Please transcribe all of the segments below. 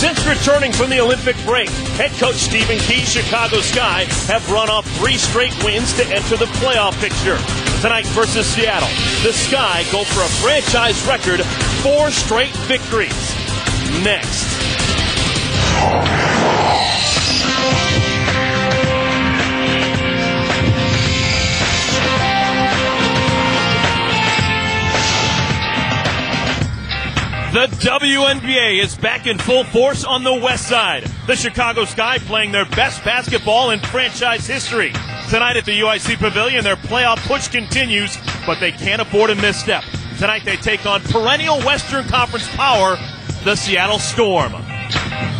Since returning from the Olympic break, head coach Stephen Key's Chicago Sky have run off 3 straight wins to enter the playoff picture. Tonight versus Seattle, the Sky go for a franchise record 4 straight victories. Next. The WNBA is back in full force on the west side. The Chicago Sky playing their best basketball in franchise history. Tonight at the UIC Pavilion, their playoff push continues, but they can't afford a misstep. Tonight they take on perennial Western Conference power, the Seattle Storm.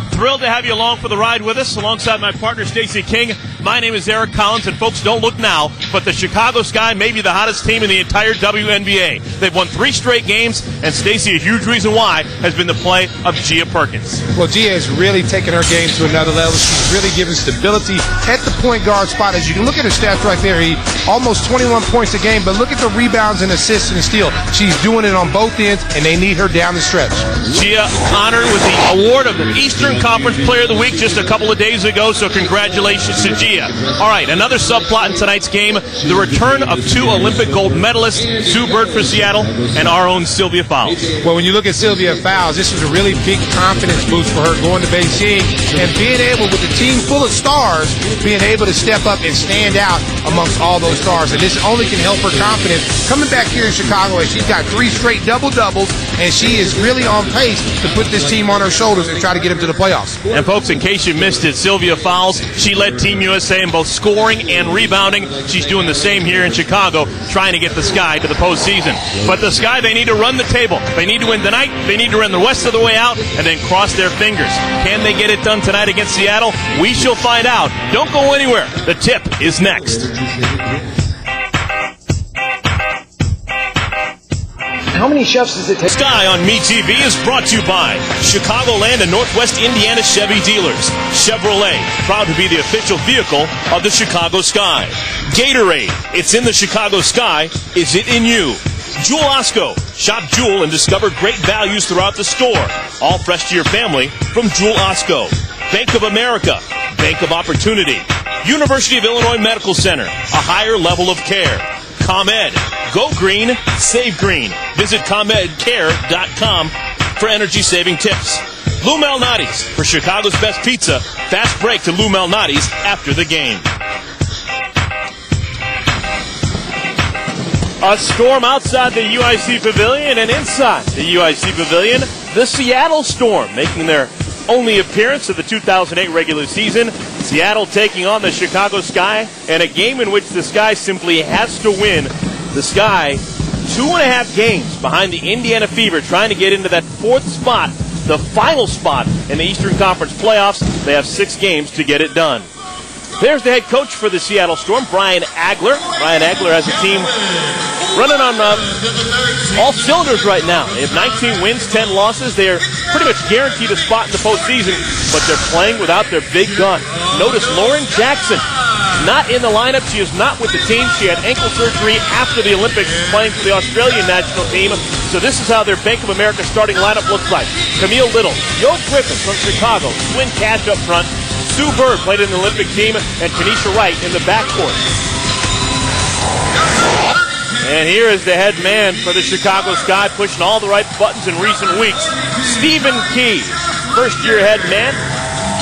Thrilled to have you along for the ride with us, alongside my partner Stacey King. My name is Eric Collins, and folks, don't look now, but the Chicago Sky may be the hottest team in the entire WNBA. They've won 3 straight games, and Stacey, a huge reason why has been the play of Gia Perkins. Well, Gia has really taken her game to another level. She's really given stability at the point guard spot. As you can look at her stats right there, almost 21 points a game, but look at the rebounds and assists and steal. She's doing it on both ends, and they need her down the stretch. Gia honored with the award of the Eastern Conference Player of the Week just a couple of days ago, so congratulations to Gia. All right, another subplot in tonight's game, the return of 2 Olympic gold medalists, Sue Bird for Seattle and our own Sylvia Fowles. Well, when you look at Sylvia Fowles, this was a really big confidence boost for her going to Beijing, and being able, with a team full of stars, being able to step up and stand out amongst all those stars. And this only can help her confidence coming back here in Chicago, as she's got 3 straight double-doubles, and she is really on pace to put this team on her shoulders and try to get them to the playoffs. And folks, in case you missed it, Sylvia Fowles, she led Team USA in both scoring and rebounding. She's doing the same here in Chicago, trying to get the Sky to the postseason. But the Sky, they need to run the table. They need to win tonight. They need to run the rest of the way out and then cross their fingers. Can they get it done tonight against Seattle? We shall find out. Don't go anywhere. The tip is next. How many chefs does it take? Sky on MeTV is brought to you by Chicagoland and Northwest Indiana Chevy dealers. Chevrolet, proud to be the official vehicle of the Chicago Sky. Gatorade, it's in the Chicago Sky. Is it in you? Jewel Osco, shop Jewel and discover great values throughout the store. All fresh to your family from Jewel Osco. Bank of America, Bank of Opportunity. University of Illinois Medical Center, a higher level of care. ComEd, go green, save green. Visit ComEdCare.com for energy-saving tips. Lou Malnati's, for Chicago's best pizza. Fast break to Lou Malnati's after the game. A storm outside the UIC Pavilion, and inside the UIC Pavilion, the Seattle Storm making their only appearance of the 2008 regular season. Seattle taking on the Chicago Sky, and a game in which the Sky simply has to win. The Sky, 2.5 games behind the Indiana Fever, trying to get into that 4th spot, the final spot in the Eastern Conference playoffs. They have 6 games to get it done. There's the head coach for the Seattle Storm, Brian Agler. Brian Agler has a team running on all cylinders right now. They have 19 wins, 10 losses. They are pretty much guaranteed a spot in the postseason, but they're playing without their big gun. Notice Lauren Jackson not in the lineup. She is not with the team. She had ankle surgery after the Olympics, playing for the Australian national team. So this is how their Bank of America starting lineup looks like. Camille Little, Yo Griffin from Chicago, Twin Cash up front, Sue Bird played in the Olympic team, and Tanisha Wright in the backcourt. And here is the head man for the Chicago Sky, pushing all the right buttons in recent weeks, Stephen Key, first-year head man.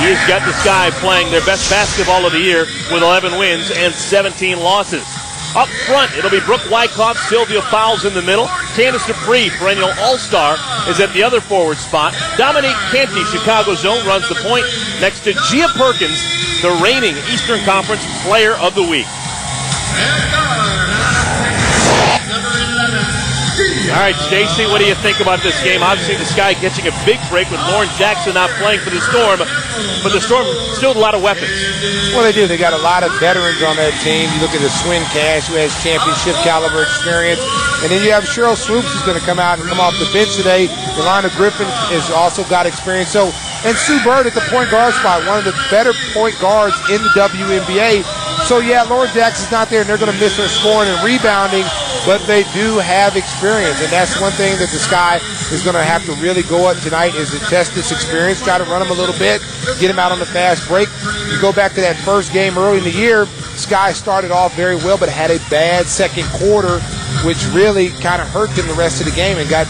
He's got the Sky playing their best basketball of the year with 11 wins and 17 losses. Up front, it'll be Brooke Wyckoff, Sylvia Fowles in the middle. Candace Dupree, perennial all-star, is at the other forward spot. Dominique Canty, Chicago's own, runs the point next to Gia Perkins, the reigning Eastern Conference Player of the Week. All right, Stacey, what do you think about this game? Obviously, the Sky catching a big break with Lauren Jackson not playing for the Storm, but the Storm still have a lot of weapons. Well, they do. They got a lot of veterans on that team. You look at the Twin Cash, who has championship caliber experience, and then you have Cheryl Swoops, who's going to come out and come off the bench today. Yolanda Griffin has also got experience. So, and Sue Bird at the point guard spot, one of the better point guards in the WNBA. So, yeah, Lauren Jackson's not there, and they're going to miss her scoring and rebounding. but they do have experience, and that's one thing that the Sky is going to have to really go up tonight is to test this experience, try to run them a little bit, get them out on the fast break. You go back to that first game early in the year, Sky started off very well, but had a bad second quarter, which really kind of hurt them the rest of the game and got,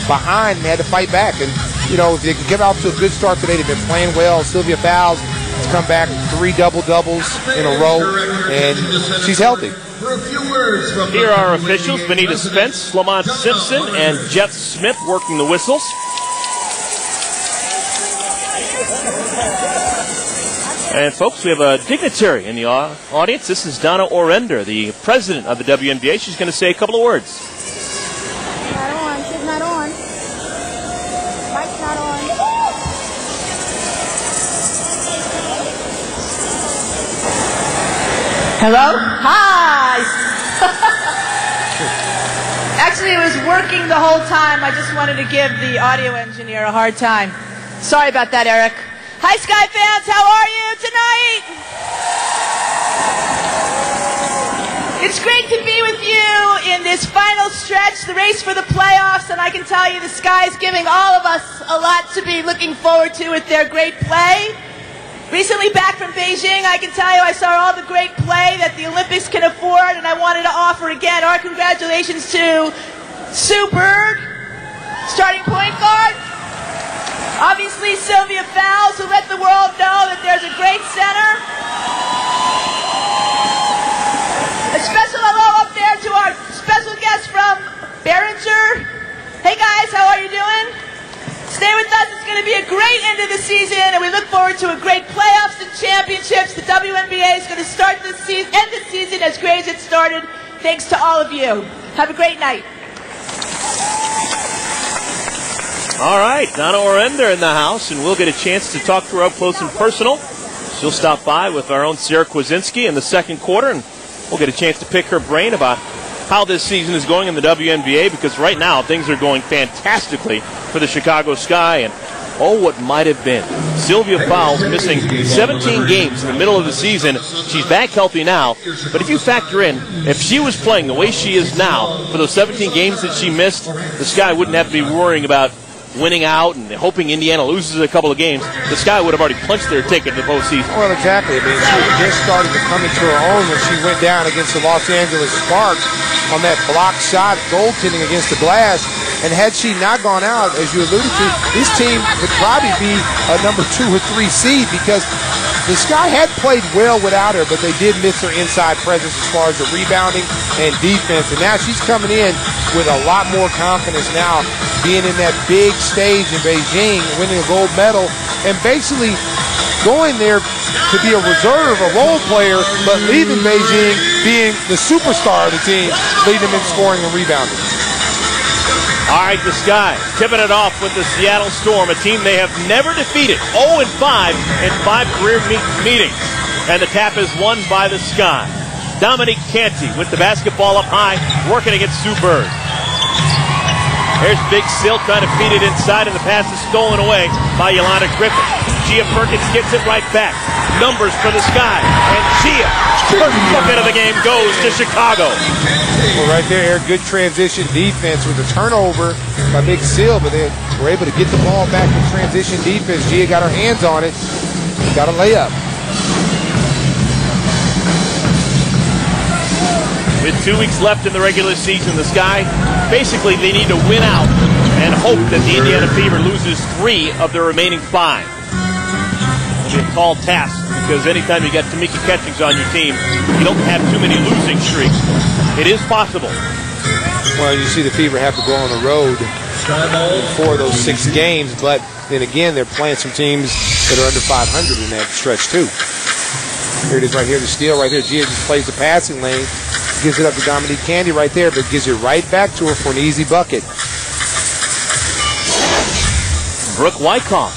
behind and had to fight back. And, if they can get off to a good start today, they've been playing well. Sylvia Fowles has come back 3 double-doubles in a row, and she's healthy. Here are our officials, Benita Spence, Lamont Simpson, and Jeff Smith working the whistles. And folks, we have a dignitary in the audience. This is Donna Orender, the president of the WNBA. She's going to say a couple of words. Not on. She's not on. Mike's not on. Hello? Hi! Actually, it was working the whole time. I just wanted to give the audio engineer a hard time. Sorry about that, Eric. Hi, Sky fans. How are you tonight? It's great to be with you in this final stretch, the race for the playoffs, and I can tell you the Sky is giving all of us a lot to be looking forward to with their great play. Recently back from Beijing, I can tell you I saw all the great play that the Olympics can afford, and I wanted to offer again our congratulations to Sue Bird, starting point guard. Obviously, Sylvia Fowles, who let the world know that there's a great center. A special hello up there to our special guest from Behringer. Hey guys, how are you doing? Stay with us. It's going to be a great end of the season, and we look forward to a great playoffs and championships. The WNBA is going to start this season, end the season as great as it started. Thanks to all of you. Have a great night. All right, Donna Orender in the house, and we'll get a chance to talk to her up close and personal. She'll stop by with our own Sarah Kwasinski in the second quarter, and we'll get a chance to pick her brain about how this season is going in the WNBA, because right now things are going fantastically for the Chicago Sky, and oh, what might have been. Sylvia Fowles missing 17 games in the middle of the season. She's back healthy now, but if you factor in, if she was playing the way she is now for those 17 games that she missed, the Sky wouldn't have to be worrying about winning out and hoping Indiana loses a couple of games. The Sky would have already punched their ticket to the postseason. Well, exactly. I mean, she just started to come into her own when she went down against the Los Angeles Sparks on that block shot, goaltending against the glass. And had she not gone out, as you alluded to, this team would probably be a number 2 or 3 seed, because the Sky had played well without her, but they did miss her inside presence as far as the rebounding and defense. And now she's coming in with a lot more confidence now, being in that big stage in Beijing, winning a gold medal, and basically going there to be a reserve, a role player, but leaving Beijing being the superstar of the team, leading them in scoring and rebounding. All right, the Sky tipping it off with the Seattle Storm, a team they have never defeated, 0-5 in 5 career meetings. And the tap is won by the Sky. Dominique Canty with the basketball up high, working against Sue Bird. There's Big Sil trying to feed it inside, and the pass is stolen away by Yolanda Griffin. Gia Perkins gets it right back. Numbers for the Sky. And Gia, first bucket of the game goes to Chicago. Well, right there, good transition defense with a turnover by Big Sil, but they were able to get the ball back in transition defense. Gia got her hands on it, got a layup. With 2 weeks left in the regular season, the Sky, basically they need to win out and hope that the Indiana Fever loses 3 of their remaining 5. It'll be a tall task, because anytime you got Tamika Catchings on your team, you don't have too many losing streaks. It is possible. Well, you see the Fever have to go on the road for those 6 games, but then again, they're playing some teams that are under 500 in that stretch too. Here it is right here, the steal right there. Gia just plays the passing lane, gives it up to Dominique Canty right there, but gives it right back to her for an easy bucket. Brooke Wyckoff